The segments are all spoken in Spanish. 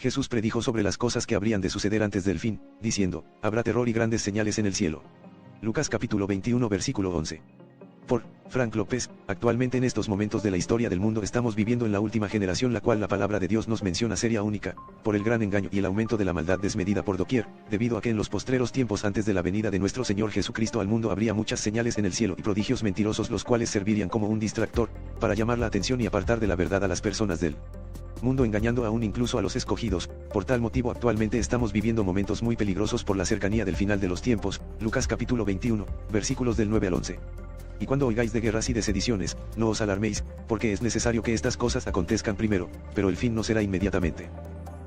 Jesús predijo sobre las cosas que habrían de suceder antes del fin, diciendo, habrá terror y grandes señales en el cielo. Lucas capítulo 21 versículo 11. Por Frank López, actualmente en estos momentos de la historia del mundo estamos viviendo en la última generación la cual la palabra de Dios nos menciona sería única, por el gran engaño y el aumento de la maldad desmedida por doquier, debido a que en los postreros tiempos antes de la venida de nuestro Señor Jesucristo al mundo habría muchas señales en el cielo y prodigios mentirosos los cuales servirían como un distractor, para llamar la atención y apartar de la verdad a las personas del mundo engañando aún incluso a los escogidos. Por tal motivo actualmente estamos viviendo momentos muy peligrosos por la cercanía del final de los tiempos. Lucas capítulo 21, versículos del 9 al 11. Y cuando oigáis de guerras y de sediciones, no os alarméis, porque es necesario que estas cosas acontezcan primero, pero el fin no será inmediatamente.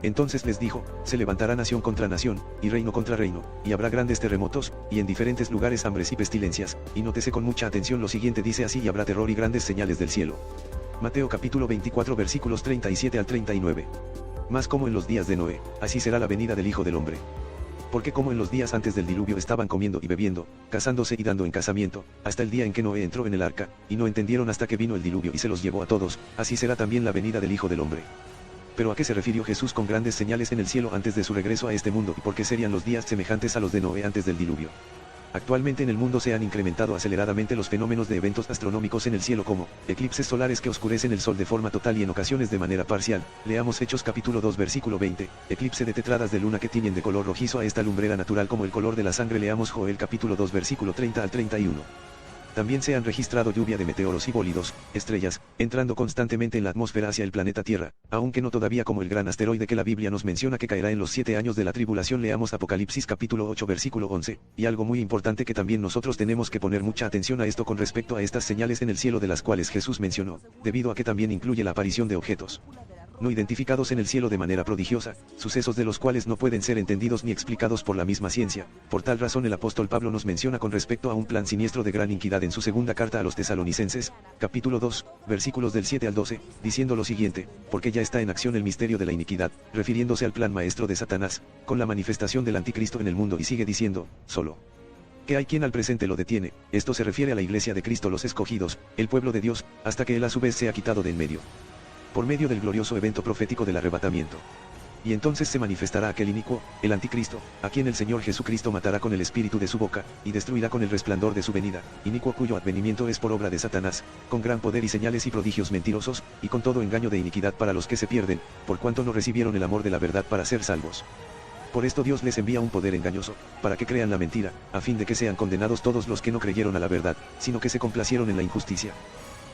Entonces les dijo, se levantará nación contra nación, y reino contra reino, y habrá grandes terremotos, y en diferentes lugares hambres y pestilencias, y nótese con mucha atención lo siguiente dice así y habrá terror y grandes señales del cielo. Mateo capítulo 24 versículos 37 al 39. Mas como en los días de Noé, así será la venida del Hijo del Hombre. Porque como en los días antes del diluvio estaban comiendo y bebiendo, casándose y dando en casamiento, hasta el día en que Noé entró en el arca, y no entendieron hasta que vino el diluvio y se los llevó a todos, así será también la venida del Hijo del Hombre. Pero ¿a qué se refirió Jesús con grandes señales en el cielo antes de su regreso a este mundo y por qué serían los días semejantes a los de Noé antes del diluvio? Actualmente en el mundo se han incrementado aceleradamente los fenómenos de eventos astronómicos en el cielo como eclipses solares que oscurecen el sol de forma total y en ocasiones de manera parcial. Leamos Hechos capítulo 2 versículo 20, eclipse de tetradas de luna que tiñen de color rojizo a esta lumbrera natural como el color de la sangre. Leamos Joel capítulo 2 versículo 30 al 31. También se han registrado lluvia de meteoros y bólidos, estrellas, entrando constantemente en la atmósfera hacia el planeta Tierra, aunque no todavía como el gran asteroide que la Biblia nos menciona que caerá en los 7 años de la tribulación. Leamos Apocalipsis capítulo 8 versículo 11, y algo muy importante que también nosotros tenemos que poner mucha atención a esto con respecto a estas señales en el cielo de las cuales Jesús mencionó, debido a que también incluye la aparición de objetos no identificados en el cielo de manera prodigiosa, sucesos de los cuales no pueden ser entendidos ni explicados por la misma ciencia. Por tal razón el apóstol Pablo nos menciona con respecto a un plan siniestro de gran iniquidad en su segunda carta a los tesalonicenses, capítulo 2, versículos del 7 al 12, diciendo lo siguiente, porque ya está en acción el misterio de la iniquidad, refiriéndose al plan maestro de Satanás, con la manifestación del anticristo en el mundo y sigue diciendo, solo que hay quien al presente lo detiene. Esto se refiere a la iglesia de Cristo, los escogidos, el pueblo de Dios, hasta que él a su vez sea quitado de en medio, por medio del glorioso evento profético del arrebatamiento. Y entonces se manifestará aquel inicuo, el anticristo, a quien el Señor Jesucristo matará con el espíritu de su boca, y destruirá con el resplandor de su venida, inicuo cuyo advenimiento es por obra de Satanás, con gran poder y señales y prodigios mentirosos, y con todo engaño de iniquidad para los que se pierden, por cuanto no recibieron el amor de la verdad para ser salvos. Por esto Dios les envía un poder engañoso, para que crean la mentira, a fin de que sean condenados todos los que no creyeron a la verdad, sino que se complacieron en la injusticia.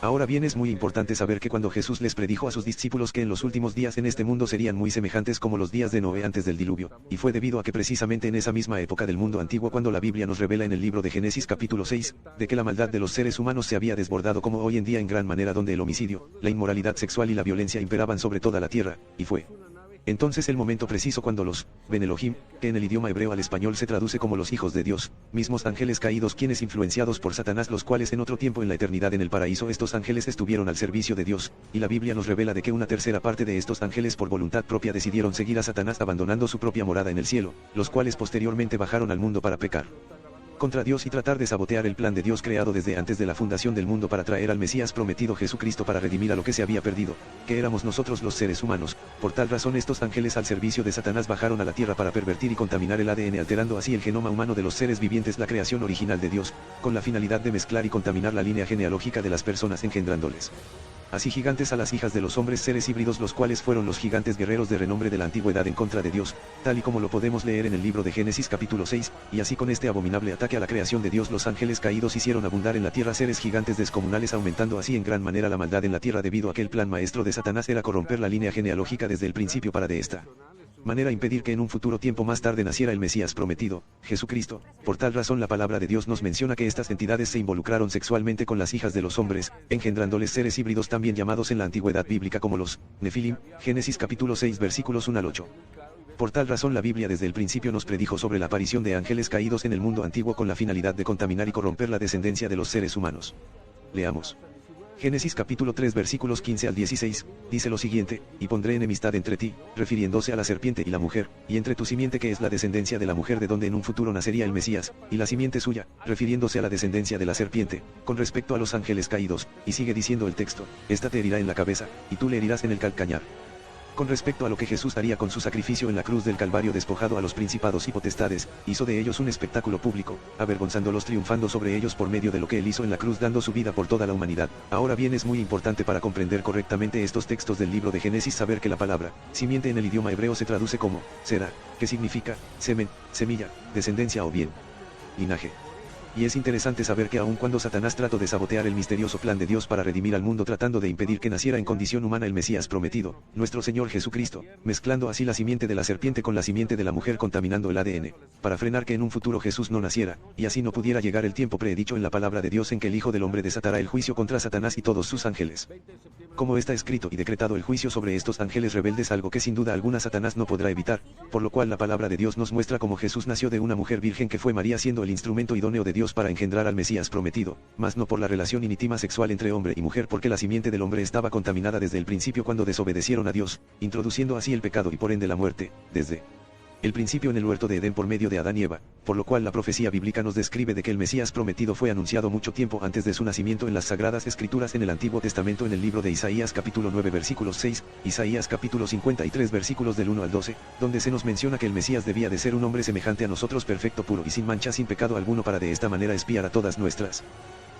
Ahora bien, es muy importante saber que cuando Jesús les predijo a sus discípulos que en los últimos días en este mundo serían muy semejantes como los días de Noé antes del diluvio, y fue debido a que precisamente en esa misma época del mundo antiguo cuando la Biblia nos revela en el libro de Génesis capítulo 6, de que la maldad de los seres humanos se había desbordado como hoy en día en gran manera, donde el homicidio, la inmoralidad sexual y la violencia imperaban sobre toda la tierra, y fue entonces el momento preciso cuando los Ben Elohim, que en el idioma hebreo al español se traduce como los hijos de Dios, mismos ángeles caídos quienes influenciados por Satanás, los cuales en otro tiempo en la eternidad en el paraíso estos ángeles estuvieron al servicio de Dios, y la Biblia nos revela de que una tercera parte de estos ángeles por voluntad propia decidieron seguir a Satanás abandonando su propia morada en el cielo, los cuales posteriormente bajaron al mundo para pecar contra Dios y tratar de sabotear el plan de Dios creado desde antes de la fundación del mundo para traer al Mesías prometido Jesucristo para redimir a lo que se había perdido, que éramos nosotros los seres humanos. Por tal razón estos ángeles al servicio de Satanás bajaron a la tierra para pervertir y contaminar el ADN, alterando así el genoma humano de los seres vivientes, la creación original de Dios, con la finalidad de mezclar y contaminar la línea genealógica de las personas engendrándoles así gigantes a las hijas de los hombres, seres híbridos, los cuales fueron los gigantes guerreros de renombre de la antigüedad en contra de Dios, tal y como lo podemos leer en el libro de Génesis capítulo 6, y así con este abominable ataque a la creación de Dios los ángeles caídos hicieron abundar en la tierra seres gigantes descomunales, aumentando así en gran manera la maldad en la tierra, debido a que el plan maestro de Satanás era corromper la línea genealógica desde el principio para de esta manera impedir que en un futuro tiempo más tarde naciera el Mesías prometido, Jesucristo. Por tal razón la palabra de Dios nos menciona que estas entidades se involucraron sexualmente con las hijas de los hombres, engendrándoles seres híbridos también llamados en la antigüedad bíblica como los Nefilim, Génesis capítulo 6 versículos 1 al 8. Por tal razón la Biblia desde el principio nos predijo sobre la aparición de ángeles caídos en el mundo antiguo con la finalidad de contaminar y corromper la descendencia de los seres humanos. Leamos. Génesis capítulo 3 versículos 15 al 16, dice lo siguiente, y pondré enemistad entre ti, refiriéndose a la serpiente y la mujer, y entre tu simiente que es la descendencia de la mujer de donde en un futuro nacería el Mesías, y la simiente suya, refiriéndose a la descendencia de la serpiente, con respecto a los ángeles caídos, y sigue diciendo el texto, esta te herirá en la cabeza, y tú le herirás en el calcañar. Con respecto a lo que Jesús haría con su sacrificio en la cruz del Calvario despojado a los principados y potestades, hizo de ellos un espectáculo público, avergonzándolos triunfando sobre ellos por medio de lo que él hizo en la cruz dando su vida por toda la humanidad. Ahora bien, es muy importante para comprender correctamente estos textos del libro de Génesis saber que la palabra, simiente en el idioma hebreo se traduce como, será, que significa, semen, semilla, descendencia o bien, linaje. Y es interesante saber que aun cuando Satanás trató de sabotear el misterioso plan de Dios para redimir al mundo tratando de impedir que naciera en condición humana el Mesías prometido, nuestro Señor Jesucristo, mezclando así la simiente de la serpiente con la simiente de la mujer contaminando el ADN, para frenar que en un futuro Jesús no naciera, y así no pudiera llegar el tiempo predicho en la palabra de Dios en que el Hijo del Hombre desatará el juicio contra Satanás y todos sus ángeles. Como está escrito y decretado el juicio sobre estos ángeles rebeldes, algo que sin duda alguna Satanás no podrá evitar, por lo cual la palabra de Dios nos muestra cómo Jesús nació de una mujer virgen que fue María siendo el instrumento idóneo de Dios para engendrar al Mesías prometido, mas no por la relación íntima sexual entre hombre y mujer porque la simiente del hombre estaba contaminada desde el principio cuando desobedecieron a Dios, introduciendo así el pecado y por ende la muerte, desde el principio en el huerto de Edén por medio de Adán y Eva, por lo cual la profecía bíblica nos describe de que el Mesías prometido fue anunciado mucho tiempo antes de su nacimiento en las Sagradas Escrituras en el Antiguo Testamento en el libro de Isaías capítulo 9 versículos 6, Isaías capítulo 53 versículos del 1 al 12, donde se nos menciona que el Mesías debía de ser un hombre semejante a nosotros, perfecto, puro y sin mancha, sin pecado alguno, para de esta manera expiar a todas nuestras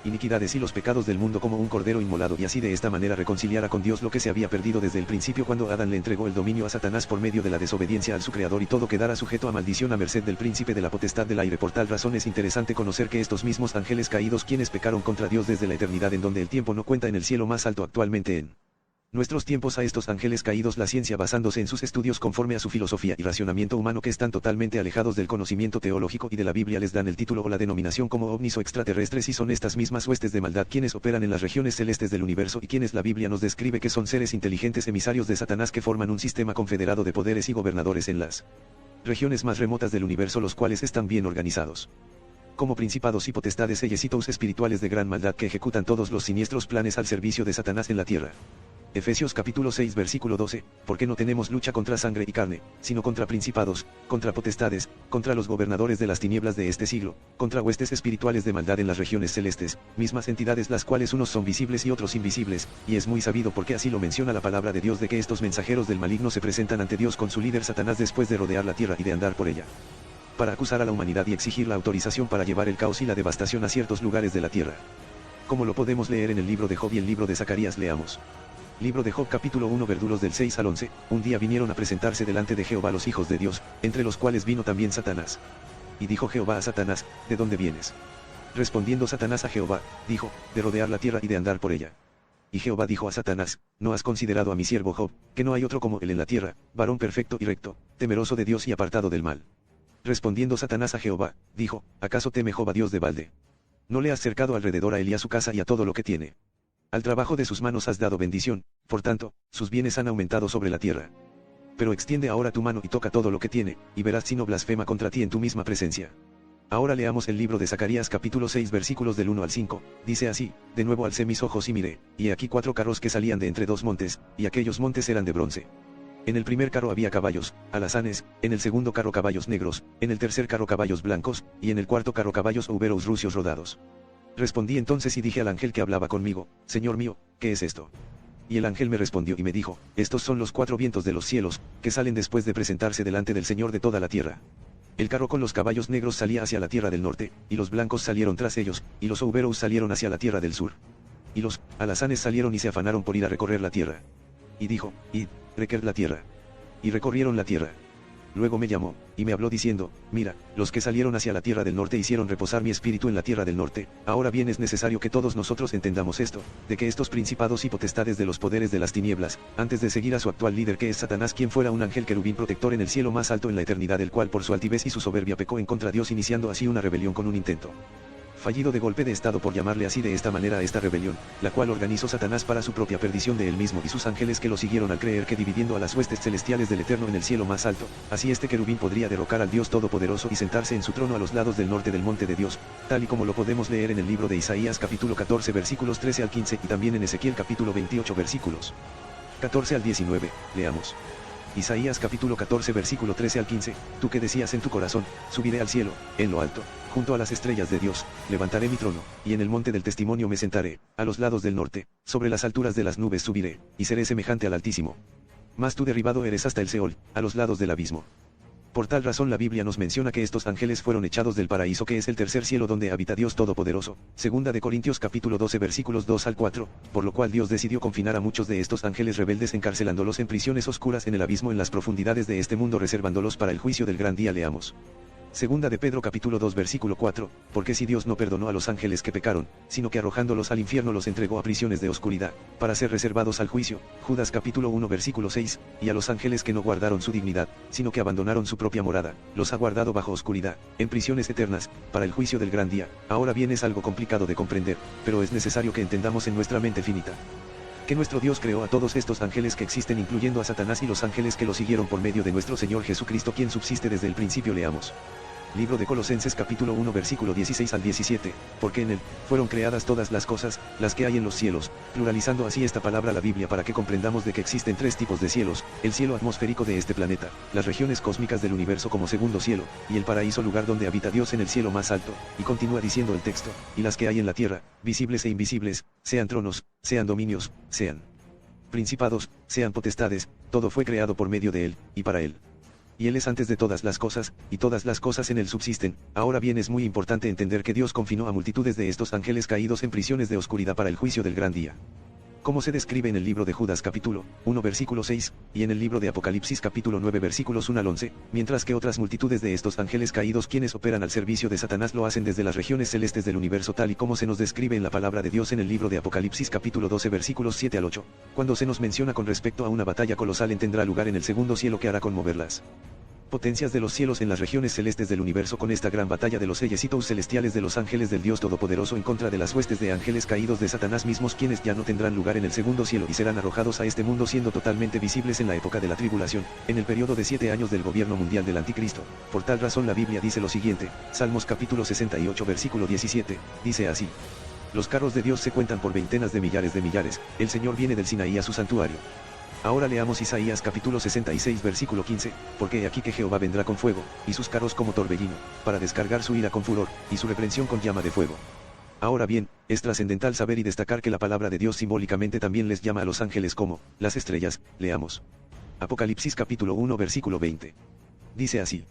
iniquidades y los pecados del mundo como un cordero inmolado, y así de esta manera reconciliara con Dios lo que se había perdido desde el principio cuando Adán le entregó el dominio a Satanás por medio de la desobediencia al su creador y todo quedara sujeto a maldición a merced del príncipe de la potestad del aire. Por tal razón es interesante conocer que estos mismos ángeles caídos quienes pecaron contra Dios desde la eternidad en donde el tiempo no cuenta en el cielo más alto actualmente en nuestros tiempos, a estos ángeles caídos la ciencia basándose en sus estudios conforme a su filosofía y racionamiento humano que están totalmente alejados del conocimiento teológico y de la Biblia les dan el título o la denominación como ovnis o extraterrestres, y son estas mismas huestes de maldad quienes operan en las regiones celestes del universo y quienes la Biblia nos describe que son seres inteligentes emisarios de Satanás que forman un sistema confederado de poderes y gobernadores en las regiones más remotas del universo, los cuales están bien organizados como principados y potestades ejércitos espirituales de gran maldad que ejecutan todos los siniestros planes al servicio de Satanás en la tierra. Efesios capítulo 6 versículo 12, porque no tenemos lucha contra sangre y carne, sino contra principados, contra potestades, contra los gobernadores de las tinieblas de este siglo, contra huestes espirituales de maldad en las regiones celestes, mismas entidades las cuales unos son visibles y otros invisibles, y es muy sabido porque así lo menciona la palabra de Dios de que estos mensajeros del maligno se presentan ante Dios con su líder Satanás después de rodear la tierra y de andar por ella, para acusar a la humanidad y exigir la autorización para llevar el caos y la devastación a ciertos lugares de la tierra. Como lo podemos leer en el libro de Job y el libro de Zacarías, leamos. Libro de Job capítulo 1 versículos del 6 al 11, un día vinieron a presentarse delante de Jehová los hijos de Dios, entre los cuales vino también Satanás. Y dijo Jehová a Satanás, ¿de dónde vienes? Respondiendo Satanás a Jehová, dijo, de rodear la tierra y de andar por ella. Y Jehová dijo a Satanás, ¿no has considerado a mi siervo Job, que no hay otro como él en la tierra, varón perfecto y recto, temeroso de Dios y apartado del mal? Respondiendo Satanás a Jehová, dijo, ¿acaso teme Job a Dios de balde? ¿No le has cercado alrededor a él y a su casa y a todo lo que tiene? Al trabajo de sus manos has dado bendición, por tanto, sus bienes han aumentado sobre la tierra. Pero extiende ahora tu mano y toca todo lo que tiene, y verás si no blasfema contra ti en tu misma presencia. Ahora leamos el libro de Zacarías capítulo 6 versículos del 1 al 5, dice así, de nuevo alcé mis ojos y miré, y aquí 4 carros que salían de entre 2 montes, y aquellos montes eran de bronce. En el primer carro había caballos, alazanes, en el segundo carro caballos negros, en el tercer carro caballos blancos, y en el cuarto carro caballos huberos rucios rodados. Respondí entonces y dije al ángel que hablaba conmigo, Señor mío, ¿qué es esto? Y el ángel me respondió y me dijo, estos son los 4 vientos de los cielos, que salen después de presentarse delante del Señor de toda la tierra. El carro con los caballos negros salía hacia la tierra del norte, y los blancos salieron tras ellos, y los huberos salieron hacia la tierra del sur. Y los alazanes salieron y se afanaron por ir a recorrer la tierra. Y dijo, id, requer la tierra. Y recorrieron la tierra. Luego me llamó, y me habló diciendo, mira, los que salieron hacia la tierra del norte hicieron reposar mi espíritu en la tierra del norte. Ahora bien es necesario que todos nosotros entendamos esto, de que estos principados y potestades de los poderes de las tinieblas, antes de seguir a su actual líder que es Satanás, quien fuera un ángel querubín protector en el cielo más alto en la eternidad, el cual por su altivez y su soberbia pecó en contra de Dios, iniciando así una rebelión con un intento fallido de golpe de estado, por llamarle así de esta manera a esta rebelión, la cual organizó Satanás para su propia perdición de él mismo y sus ángeles que lo siguieron al creer que dividiendo a las huestes celestiales del Eterno en el cielo más alto, así este querubín podría derrocar al Dios Todopoderoso y sentarse en su trono a los lados del norte del monte de Dios, tal y como lo podemos leer en el libro de Isaías capítulo 14 versículos 13 al 15 y también en Ezequiel capítulo 28 versículos 14 al 19, leamos. Isaías capítulo 14 versículo 13 al 15, tú que decías en tu corazón, subiré al cielo, en lo alto, junto a las estrellas de Dios, levantaré mi trono, y en el monte del testimonio me sentaré, a los lados del norte, sobre las alturas de las nubes subiré, y seré semejante al Altísimo. mas tú derribado eres hasta el Seol, a los lados del abismo. Por tal razón la Biblia nos menciona que estos ángeles fueron echados del paraíso, que es el tercer cielo donde habita Dios Todopoderoso, segunda de Corintios capítulo 12 versículos 2 al 4, por lo cual Dios decidió confinar a muchos de estos ángeles rebeldes encarcelándolos en prisiones oscuras en el abismo, en las profundidades de este mundo, reservándolos para el juicio del gran día. Leamos. Segunda de Pedro capítulo 2 versículo 4, porque si Dios no perdonó a los ángeles que pecaron, sino que arrojándolos al infierno los entregó a prisiones de oscuridad, para ser reservados al juicio, Judas capítulo 1 versículo 6, y a los ángeles que no guardaron su dignidad, sino que abandonaron su propia morada, los ha guardado bajo oscuridad, en prisiones eternas, para el juicio del gran día. Ahora bien, es algo complicado de comprender, pero es necesario que entendamos en nuestra mente finita que nuestro Dios creó a todos estos ángeles que existen, incluyendo a Satanás y los ángeles que lo siguieron por medio de nuestro Señor Jesucristo, quien subsiste desde el principio. Leamos. Libro de Colosenses capítulo 1 versículo 16 al 17, porque en él fueron creadas todas las cosas, las que hay en los cielos, pluralizando así esta palabra la Biblia para que comprendamos de que existen tres tipos de cielos: el cielo atmosférico de este planeta, las regiones cósmicas del universo como segundo cielo, y el paraíso, lugar donde habita Dios en el cielo más alto, y continúa diciendo el texto, y las que hay en la tierra, visibles e invisibles, sean tronos, sean dominios, sean principados, sean potestades, todo fue creado por medio de él, y para él. Y él es antes de todas las cosas, y todas las cosas en él subsisten. Ahora bien, es muy importante entender que Dios confinó a multitudes de estos ángeles caídos en prisiones de oscuridad para el juicio del gran día, como se describe en el libro de Judas capítulo 1 versículo 6, y en el libro de Apocalipsis capítulo 9 versículos 1 al 11, mientras que otras multitudes de estos ángeles caídos, quienes operan al servicio de Satanás, lo hacen desde las regiones celestes del universo, tal y como se nos describe en la palabra de Dios en el libro de Apocalipsis capítulo 12 versículos 7 al 8, cuando se nos menciona con respecto a una batalla colosal tendrá lugar en el segundo cielo que hará conmoverlas potencias de los cielos en las regiones celestes del universo, con esta gran batalla de los ejércitos celestiales de los ángeles del Dios Todopoderoso en contra de las huestes de ángeles caídos de Satanás mismos, quienes ya no tendrán lugar en el segundo cielo y serán arrojados a este mundo, siendo totalmente visibles en la época de la tribulación, en el periodo de 7 años del gobierno mundial del anticristo. Por tal razón la Biblia dice lo siguiente, Salmos capítulo 68 versículo 17, dice así: los carros de Dios se cuentan por veintenas de millares, el Señor viene del Sinaí a su santuario. Ahora leamos Isaías capítulo 66 versículo 15, porque he aquí que Jehová vendrá con fuego, y sus carros como torbellino, para descargar su ira con furor, y su reprensión con llama de fuego. Ahora bien, es trascendental saber y destacar que la palabra de Dios simbólicamente también les llama a los ángeles como las estrellas. Leamos. Apocalipsis capítulo 1 versículo 20. Dice así: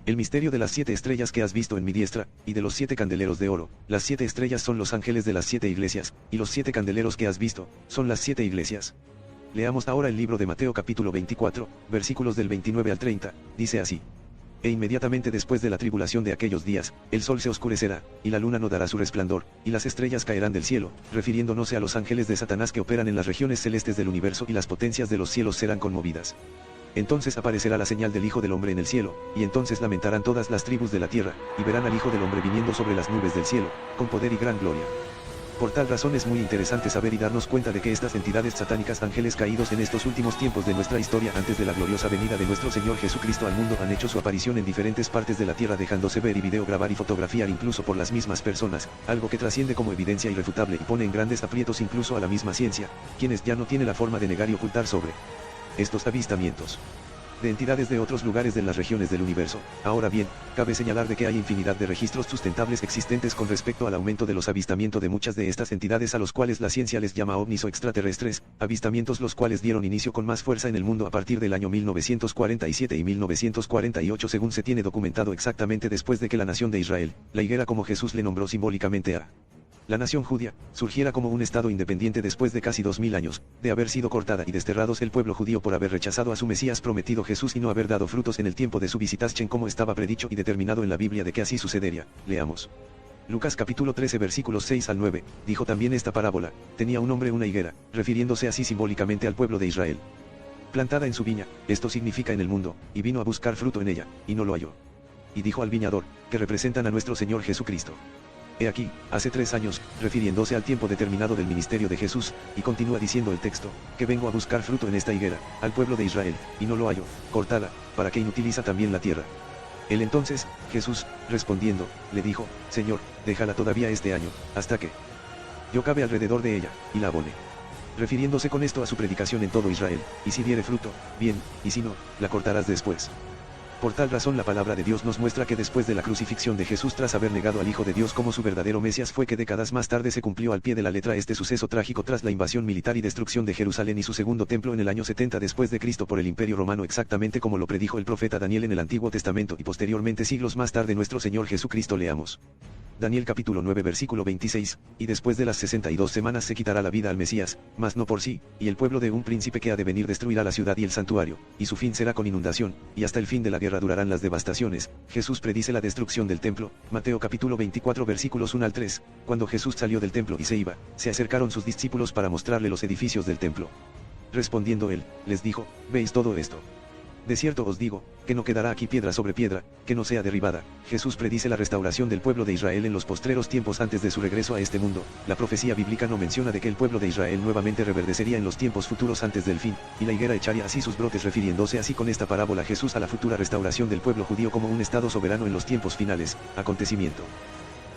el misterio de las 7 estrellas que has visto en mi diestra, y de los 7 candeleros de oro. Las 7 estrellas son los ángeles de las 7 iglesias, y los 7 candeleros que has visto, son las 7 iglesias. Leamos ahora el libro de Mateo capítulo 24, versículos del 29 al 30, dice así: e inmediatamente después de la tribulación de aquellos días, el sol se oscurecerá, y la luna no dará su resplandor, y las estrellas caerán del cielo, refiriéndonos a los ángeles de Satanás que operan en las regiones celestes del universo, y las potencias de los cielos serán conmovidas. Entonces aparecerá la señal del Hijo del Hombre en el cielo, y entonces lamentarán todas las tribus de la tierra, y verán al Hijo del Hombre viniendo sobre las nubes del cielo, con poder y gran gloria. Por tal razón es muy interesante saber y darnos cuenta de que estas entidades satánicas, ángeles caídos en estos últimos tiempos de nuestra historia antes de la gloriosa venida de nuestro Señor Jesucristo al mundo, han hecho su aparición en diferentes partes de la tierra, dejándose ver y videograbar y fotografiar incluso por las mismas personas, algo que trasciende como evidencia irrefutable y pone en grandes aprietos incluso a la misma ciencia, quienes ya no tiene la forma de negar y ocultar sobre estos avistamientos de entidades de otros lugares de las regiones del universo. Ahora bien, cabe señalar de que hay infinidad de registros sustentables existentes con respecto al aumento de los avistamientos de muchas de estas entidades, a los cuales la ciencia les llama ovnis o extraterrestres, avistamientos los cuales dieron inicio con más fuerza en el mundo a partir del año 1947 y 1948, según se tiene documentado, exactamente después de que la nación de Israel, la higuera como Jesús le nombró simbólicamente a la nación judía, surgiera como un estado independiente después de casi 2000 años, de haber sido cortada y desterrados el pueblo judío por haber rechazado a su Mesías prometido Jesús y no haber dado frutos en el tiempo de su visitación, como estaba predicho y determinado en la Biblia de que así sucedería. Leamos. Lucas capítulo 13 versículos 6 al 9, dijo también esta parábola: tenía un hombre una higuera, refiriéndose así simbólicamente al pueblo de Israel, plantada en su viña, esto significa en el mundo, y vino a buscar fruto en ella, y no lo halló. Y dijo al viñador, que representan a nuestro Señor Jesucristo: he aquí, hace 3 años, refiriéndose al tiempo determinado del ministerio de Jesús, y continúa diciendo el texto, que vengo a buscar fruto en esta higuera, al pueblo de Israel, y no lo hallo, cortada, para que inutiliza también la tierra. Él entonces, Jesús, respondiendo, le dijo: Señor, déjala todavía este año, hasta que yo cabe alrededor de ella, y la abone. Refiriéndose con esto a su predicación en todo Israel, y si diere fruto, bien, y si no, la cortarás después. Por tal razón la palabra de Dios nos muestra que después de la crucifixión de Jesús tras haber negado al Hijo de Dios como su verdadero Mesías fue que décadas más tarde se cumplió al pie de la letra este suceso trágico tras la invasión militar y destrucción de Jerusalén y su segundo templo en el año 70 después de Cristo por el Imperio Romano exactamente como lo predijo el profeta Daniel en el Antiguo Testamento y posteriormente siglos más tarde nuestro Señor Jesucristo. Leamos Daniel capítulo 9 versículo 26, y después de las 62 semanas se quitará la vida al Mesías, mas no por sí, y el pueblo de un príncipe que ha de venir destruirá la ciudad y el santuario, y su fin será con inundación, y hasta el fin de la guerra durarán las devastaciones. Jesús predice la destrucción del templo, Mateo capítulo 24 versículos 1 al 3, cuando Jesús salió del templo y se iba, se acercaron sus discípulos para mostrarle los edificios del templo. Respondiendo él, les dijo, ¿veis todo esto? De cierto os digo, que no quedará aquí piedra sobre piedra, que no sea derribada. Jesús predice la restauración del pueblo de Israel en los postreros tiempos antes de su regreso a este mundo. La profecía bíblica no menciona de que el pueblo de Israel nuevamente reverdecería en los tiempos futuros antes del fin, y la higuera echaría así sus brotes refiriéndose así con esta parábola Jesús a la futura restauración del pueblo judío como un estado soberano en los tiempos finales, acontecimiento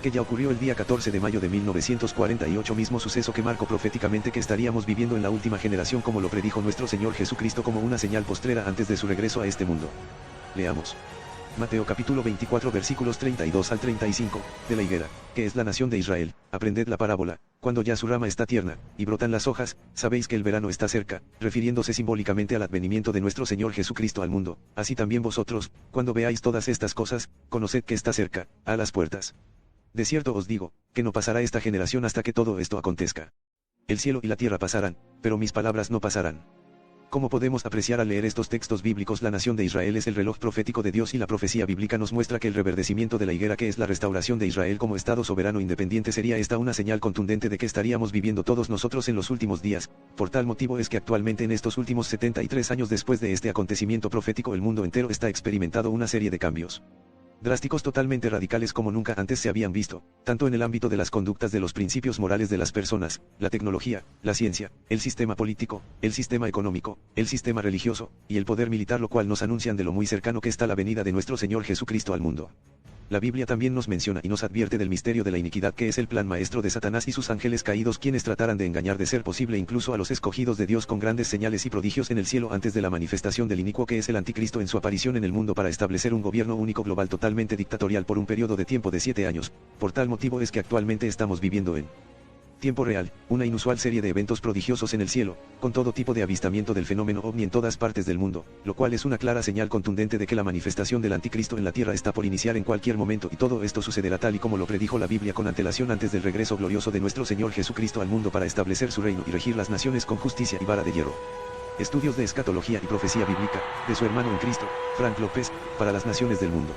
que ya ocurrió el día 14 de mayo de 1948, mismo suceso que marcó proféticamente que estaríamos viviendo en la última generación como lo predijo nuestro Señor Jesucristo como una señal postrera antes de su regreso a este mundo. Leamos Mateo capítulo 24 versículos 32 al 35, de la higuera, que es la nación de Israel, aprended la parábola, cuando ya su rama está tierna, y brotan las hojas, sabéis que el verano está cerca, refiriéndose simbólicamente al advenimiento de nuestro Señor Jesucristo al mundo, así también vosotros, cuando veáis todas estas cosas, conoced que está cerca, a las puertas. De cierto os digo, que no pasará esta generación hasta que todo esto acontezca. El cielo y la tierra pasarán, pero mis palabras no pasarán. Como podemos apreciar al leer estos textos bíblicos, la nación de Israel es el reloj profético de Dios y la profecía bíblica nos muestra que el reverdecimiento de la higuera que es la restauración de Israel como Estado soberano independiente sería esta una señal contundente de que estaríamos viviendo todos nosotros en los últimos días. Por tal motivo es que actualmente en estos últimos 73 años después de este acontecimiento profético el mundo entero está experimentando una serie de cambios drásticos totalmente radicales como nunca antes se habían visto, tanto en el ámbito de las conductas de los principios morales de las personas, la tecnología, la ciencia, el sistema político, el sistema económico, el sistema religioso, y el poder militar, lo cual nos anuncian de lo muy cercano que está la venida de nuestro Señor Jesucristo al mundo. La Biblia también nos menciona y nos advierte del misterio de la iniquidad que es el plan maestro de Satanás y sus ángeles caídos quienes tratarán de engañar de ser posible incluso a los escogidos de Dios con grandes señales y prodigios en el cielo antes de la manifestación del inicuo que es el anticristo en su aparición en el mundo para establecer un gobierno único global totalmente dictatorial por un periodo de tiempo de 7 años. Por tal motivo es que actualmente estamos viviendo en tiempo real, una inusual serie de eventos prodigiosos en el cielo, con todo tipo de avistamiento del fenómeno ovni en todas partes del mundo, lo cual es una clara señal contundente de que la manifestación del anticristo en la tierra está por iniciar en cualquier momento y todo esto sucederá tal y como lo predijo la Biblia con antelación antes del regreso glorioso de nuestro Señor Jesucristo al mundo para establecer su reino y regir las naciones con justicia y vara de hierro. Estudios de escatología y profecía bíblica, de su hermano en Cristo, Frank López, para las naciones del mundo.